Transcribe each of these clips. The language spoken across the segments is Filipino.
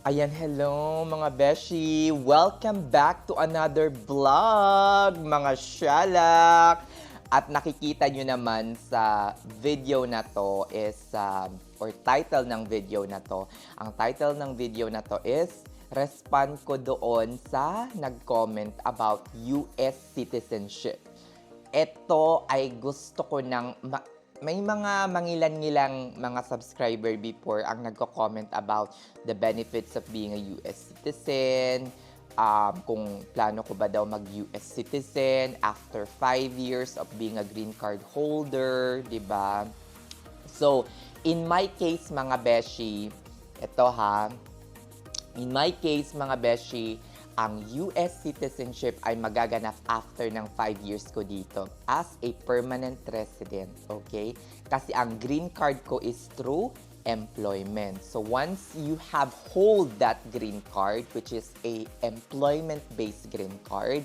Ayan, hello mga beshi! Welcome back to another vlog, mga shalak! At nakikita nyo naman sa video na to is, or title ng video na to, ang title ng video na to is, respond ko doon sa nag-comment about US citizenship. Ito ay gusto ko ng may mga mangilan-ngilang mga subscriber before ang nagko-comment about the benefits of being a US citizen, kung plano ko ba daw mag-US citizen after 5 years of being a green card holder, di ba? So, in my case mga beshi, ito ha, in my case, mga beshi, ang US citizenship ay magaganap after ng 5 years ko dito as a permanent resident, okay? Kasi ang green card ko is through employment. So once you have hold that green card, which is a employment-based green card,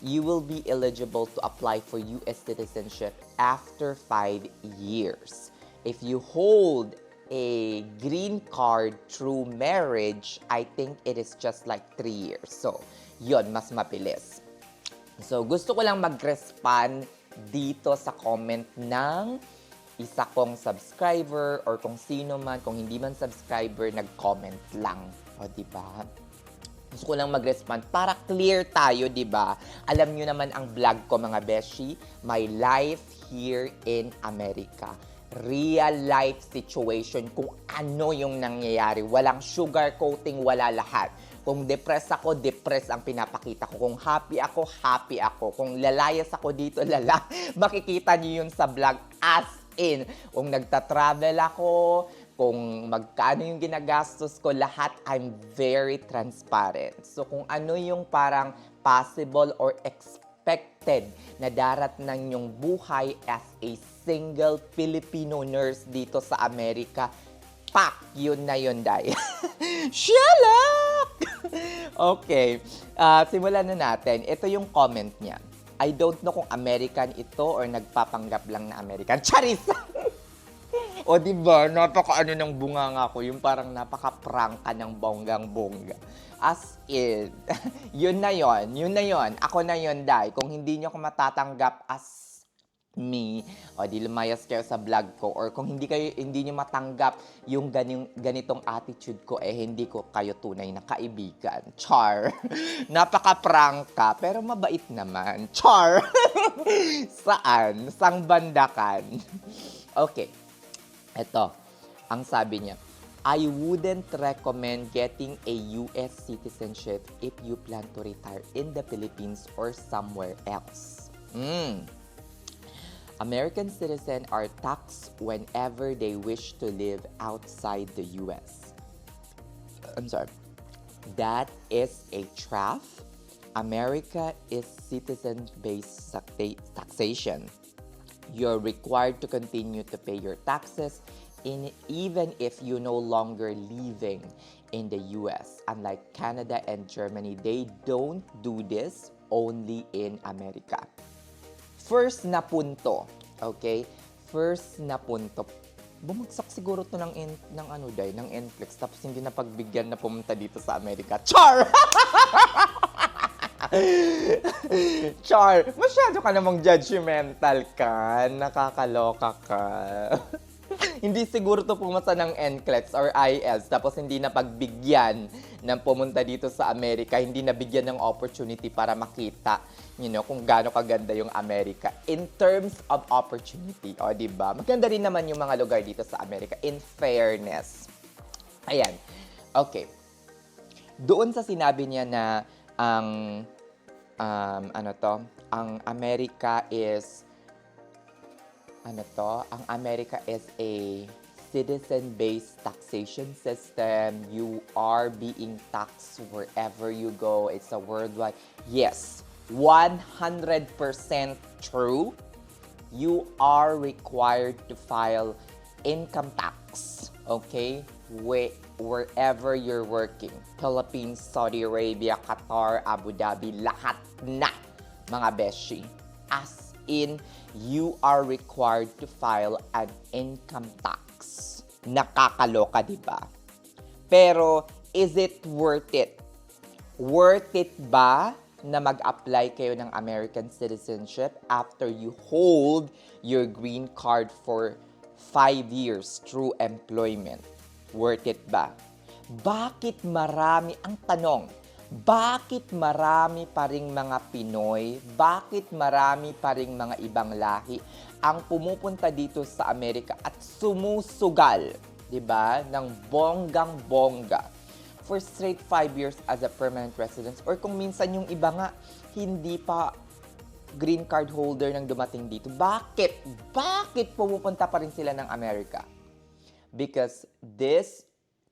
you will be eligible to apply for US citizenship after 5 years. If you hold a green card through marriage, I think it is just like 3 years. So, yon mas mabilis. So, gusto ko lang mag-respond dito sa comment ng isa kong subscriber or kung sino man, kung hindi man subscriber, nag-comment lang. O, di ba? Gusto ko lang mag-respond para clear tayo, di ba? Alam nyo naman ang vlog ko, mga beshi, my life here in America. Real life situation, kung ano yung nangyayari. Walang sugar coating, wala lahat. Kung depressed ako, depressed ang pinapakita ko. Kung happy ako, happy ako. Kung lalayas ako dito, lala. Makikita niyo yun sa vlog as in. Kung nagta-travel ako, kung magkano yung ginagastos ko, lahat I'm very transparent. So kung ano yung parang possible or expected na darat ng yung buhay as a single Filipino nurse dito sa Amerika, pak! Yun na yun, Day. Shalak! Okay, simulan na natin. Ito yung comment niya. I don't know kung American ito or nagpapanggap lang na American. Charis! O diba, napaka-ano ng bunganga ko, yung parang napaka-prangka ng bonggang-bongga. As in, yun na yon. Ako na yon, Day. Kung hindi nyo ako matatanggap as me, o di lumayas kayo sa vlog ko, or kung hindi nyo matanggap yung ganitong attitude ko, hindi ko kayo tunay na kaibigan. Char! Napaka-prangka, pero mabait naman. Char! Saan? Sang bandakan? Okay. Ito, ang sabi niya, I wouldn't recommend getting a US citizenship if you plan to retire in the Philippines or somewhere else. American citizens are taxed whenever they wish to live outside the US. I'm sorry. That is a trap. America is citizen-based taxation. You're required to continue to pay your taxes even if you no longer living in the US. Unlike Canada and Germany, they don't do this, only in America. First na punto, okay? First na punto. Bumagsak siguro to ng NFLX tapos hindi na pagbigyan na pumunta dito sa Amerika. Char! Char, masyado ka namang judgmental ka. Nakakaloka ka. Hindi siguro to pumunta ng NCLEX or IELTS tapos hindi na pagbigyan ng pumunta dito sa Amerika, hindi nabigyan ng opportunity para makita, kung gaano kaganda yung Amerika in terms of opportunity. O, diba? Maganda rin naman yung mga lugar dito sa Amerika in fairness. Ayan. Okay. Doon sa sinabi niya na ang America is ang America is a citizen-based taxation system. You are being taxed wherever you go. It's a worldwide. Yes, 100% true. You are required to file income tax, okay? Wherever you're working. Philippines, Saudi Arabia, Qatar, Abu Dhabi, lahat na, mga beshi. As in, you are required to file an income tax. Nakakaloka, di ba? Pero is it worth it? Worth it ba na mag-apply kayo ng American citizenship after you hold your green card for 5 years through employment? Worth it ba? Bakit marami, ang tanong, bakit marami pa ring mga Pinoy, bakit marami pa ring mga ibang lahi ang pumupunta dito sa Amerika at sumusugal, di ba, ng bonggang-bongga for straight 5 years as a permanent resident, or kung minsan yung iba nga, hindi pa green card holder nang dumating dito. Bakit? Bakit pumupunta pa rin sila ng Amerika? Because this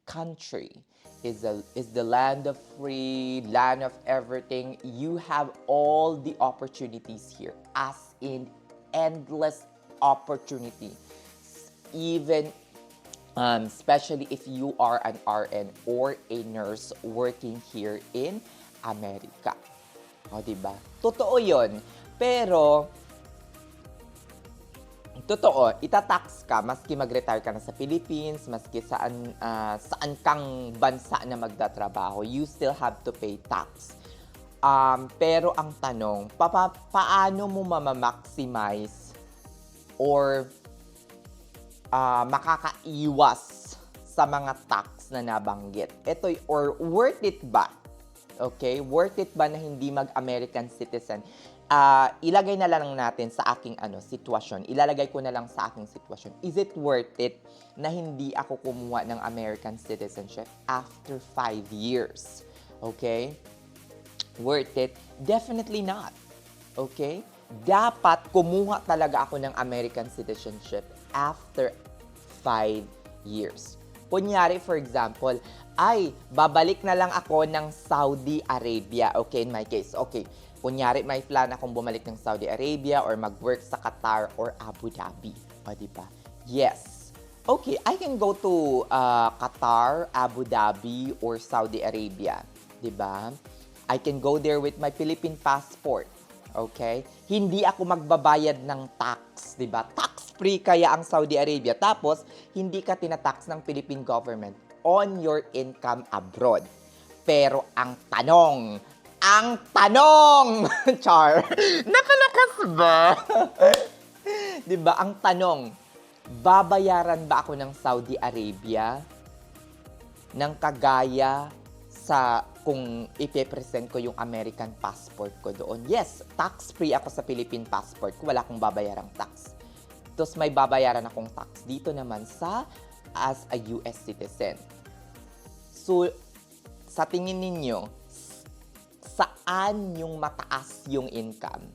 country is the land of free, land of everything. You have all the opportunities here, as in endless opportunity. Even especially if you are an RN or a nurse working here in America. O, diba? Totoo yun. Pero, totoo, itatax ka maski mag-retire ka na sa Philippines, maski saan kang bansa na magtatrabaho, you still have to pay tax. Pero ang tanong, paano mo mamamaximize or makakaiwas sa mga tax na nabanggit? Ito, or worth it ba? Okay? Worth it ba na hindi mag-American citizen? Ilagay na lang natin sa aking sitwasyon. Ilalagay ko na lang sa aking sitwasyon. Is it worth it na hindi ako kumuha ng American citizenship after 5 years? Okay? Worth it? Definitely not. Okay? Dapat kumuha talaga ako ng American citizenship after 5 years. Kunyari, for example, ay, babalik na lang ako ng Saudi Arabia. Okay, in my case. Okay, kunyari, may plan akong bumalik ng Saudi Arabia or mag-work sa Qatar or Abu Dhabi. O, diba? Yes. Okay, I can go to Qatar, Abu Dhabi, or Saudi Arabia. Diba? I can go there with my Philippine passport. Okay? Hindi ako magbabayad ng tax, 'di ba? Tax-free kaya ang Saudi Arabia. Tapos hindi ka tinatax ng Philippine government on your income abroad. Pero ang tanong, Char, nakalakas ba? 'Di ba? Ang tanong, babayaran ba ako ng Saudi Arabia ng kagaya sa kung ipe-present ko yung American passport ko doon? Yes, tax-free ako sa Philippine passport ko. Wala akong babayarang tax. Tapos may babayaran akong tax dito naman as a US citizen. So, sa tingin ninyo, saan yung mataas yung income?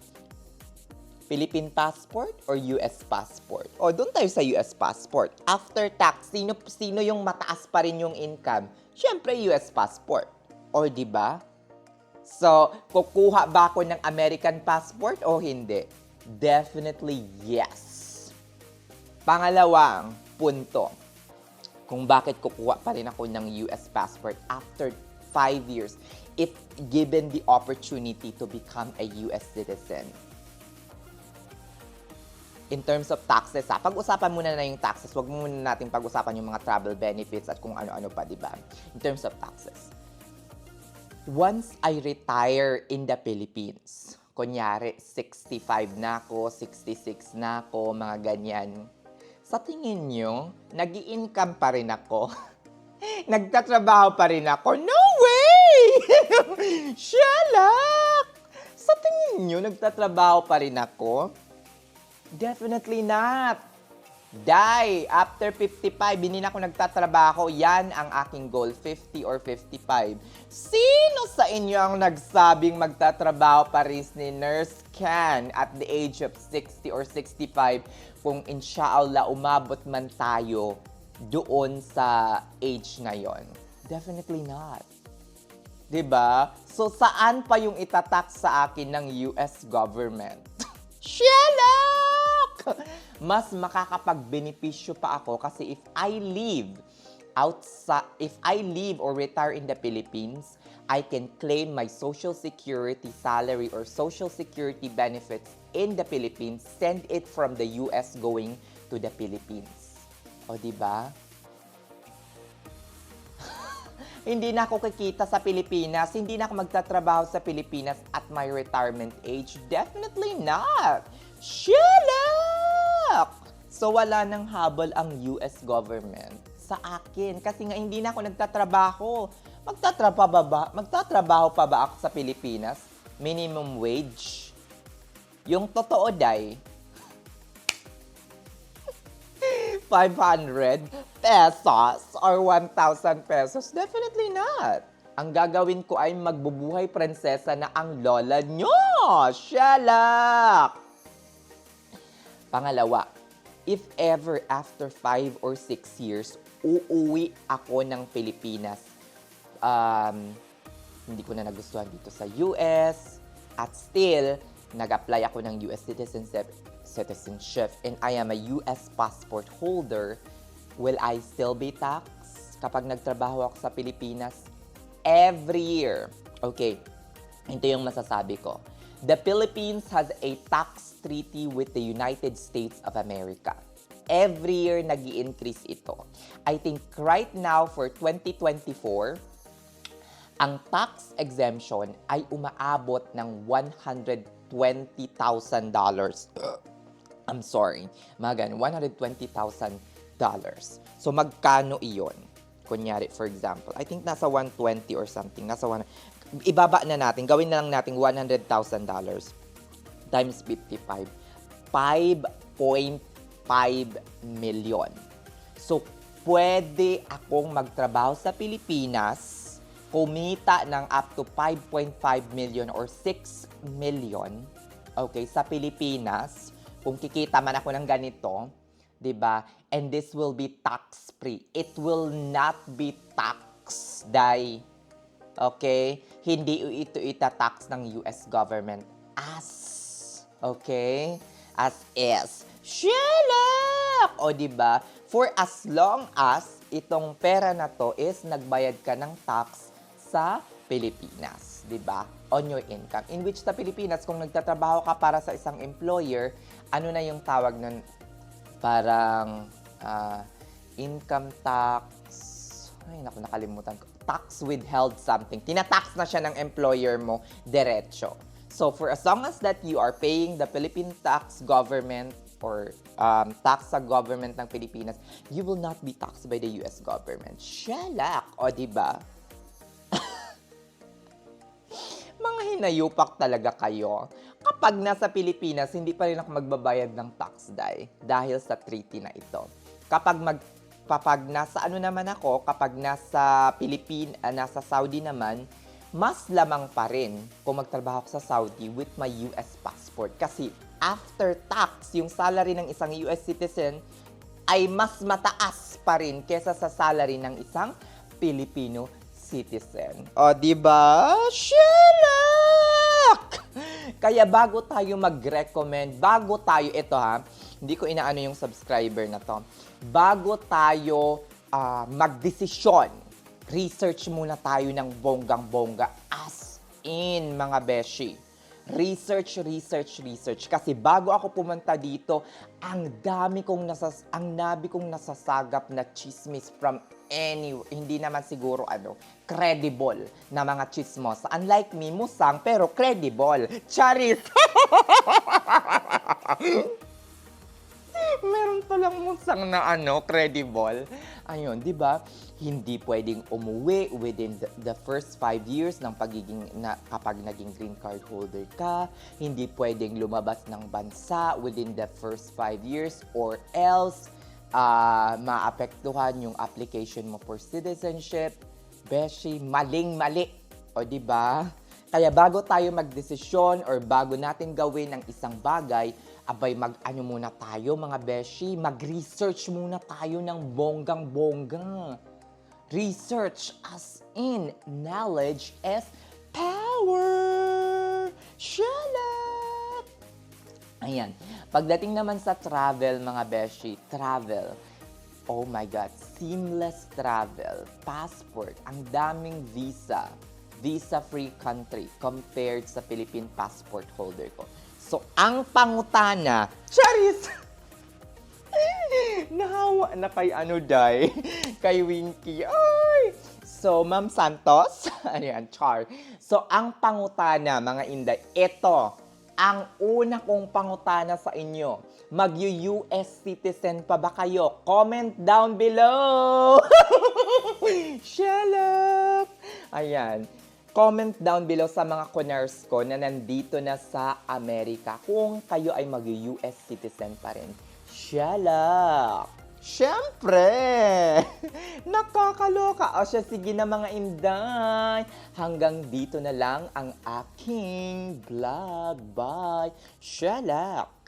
Philippine passport or US passport? O, doon tayo sa US passport. After tax, sino yung mataas pa rin yung income? Siyempre, US passport. O, di ba? So, kukuha ba ako ng American passport o hindi? Definitely yes. Pangalawang punto, kung bakit kukuha pa rin ako ng US passport after 5 years if given the opportunity to become a US citizen. In terms of taxes, pag-usapan muna na yung taxes. Huwag muna natin pag-usapan yung mga travel benefits at kung ano-ano pa, di ba? In terms of taxes. Once I retire in the Philippines, kunyari 65 na ako, 66 na ako, mga ganyan, sa tingin nyo, nag-i-income pa rin ako? Nagtatrabaho pa rin ako? No way! Shalak! Sa tingin nyo, nagtatrabaho pa rin ako? Definitely not. Die! After 55, hindi na ako nagtatrabaho. Yan ang aking goal, 50 or 55. Sino sa inyo ang nagsabing magtatrabaho pa rin ni Nurse Can at the age of 60 or 65 kung inshallah umabot man tayo doon sa age na yon? Definitely not. 'Di ba? So saan pa yung itatax sa akin ng US government? Shalak! Mas makakapag-benepisyo pa ako kasi if I live or retire in the Philippines, I can claim my Social Security salary or Social Security benefits in the Philippines, send it from the US going to the Philippines. O, di ba? Hindi na ako kikita sa Pilipinas. Hindi na ako magtatrabaho sa Pilipinas at my retirement age. Definitely not. Shalak! So wala nang habol ang US government sa akin. Kasi nga hindi na ako nagtatrabaho. Magtatrabaho pa ba ako sa Pilipinas? Minimum wage? Yung totoo, day, 500 pesos or 1,000 pesos? Definitely not. Ang gagawin ko ay magbubuhay prinsesa na ang lola nyo. Shalak! Pangalawa, if ever after 5 or 6 years, uuwi ako ng Pilipinas. Hindi ko na nagustuhan dito sa US at still, nag-apply ako ng US citizenship and I am a US passport holder, will I still be taxed kapag nagtrabaho ako sa Pilipinas? Every year. Okay, ito yung masasabi ko. The Philippines has a tax treaty with the United States of America. Every year, nag-i-increase ito. I think right now, for 2024, ang tax exemption ay umaabot ng $120,000. I'm sorry. Mga ganun, $120,000. So, magkano iyon? Kunyari, for example, I think nasa 120 or something. Ibaba na natin. Gawin na lang natin $100,000 times 55. 5.5 million. So, pwede akong magtrabaho sa Pilipinas, kumita ng up to 5.5 million or 6 million, okay, sa Pilipinas, kung kikita man ako ng ganito, 'di ba? And this will be tax-free. It will not be taxed, day. Okay? Hindi ito itatax ng US government okay? As is. Shalak! O, 'di ba? For as long as itong pera na to is nagbayad ka ng tax sa Pilipinas, 'di ba? On your income. In which sa Pilipinas, kung nagtatrabaho ka para sa isang employer, ano na yung tawag nun? Parang income tax. Ay, naku, nakalimutan ko. Tax withheld something. Tinatax na siya ng employer mo diretso. So, for as long as that you are paying the Philippine tax government or tax sa government ng Pilipinas, you will not be taxed by the US government. Shalak! O, diba? Mga hinayupak talaga kayo. Kapag nasa Pilipinas, hindi pa rin ako magbabayad ng tax dahil sa treaty na ito. Kapag nasa kapag nasa nasa Saudi naman, mas lamang pa rin kung magtrabaho ako sa Saudi with my US passport. Kasi after tax, yung salary ng isang US citizen ay mas mataas pa rin kesa sa salary ng isang Filipino citizen. O, diba? Shalak! Kaya bago tayo mag-recommend, hindi ko inaano yung subscriber na to. Bago tayo magdesisyon, research muna tayo ng bonggang-bongga. As in, mga beshi. Research. Kasi bago ako pumunta dito, ang nabi kong nasasagap na chismis from hindi naman siguro credible na mga chismos. Unlike me, musang, pero credible. Charis! Meron palang musang na credible. Ayun, di ba? Hindi pwedeng umuwi within the first 5 years ng kapag naging green card holder ka. Hindi pwedeng lumabas ng bansa within the first 5 years or else maapektuhan yung application mo for citizenship. Beshi, maling-mali. O, di ba? Kaya bago tayo magdesisyon or bago natin gawin ang isang bagay, muna tayo, mga beshi, mag-research muna tayo ng bonggang-bongga. Research as in knowledge is power. Shalak! Ayan. Pagdating naman sa travel, mga beshi, travel. Oh my God, seamless travel, passport, ang daming visa. Visa-free country compared sa Philippine passport holder ko. So, ang pangutana, charis! Nahawa na kay kay Winky. Ay! So, Ma'am Santos, ayan, char. So, ang pangutana, mga inday, ito, ang una kong pangutana sa inyo. Mag-US citizen pa ba kayo? Comment down below! Shut up! Ayan. Comment down below sa mga kuners ko na nandito na sa Amerika kung kayo ay mag-US citizen pa rin. Shut up! Siyempre! Nakakaloka. O siya, sige na mga inday. Hanggang dito na lang ang aking vlog. Bye! Shut up!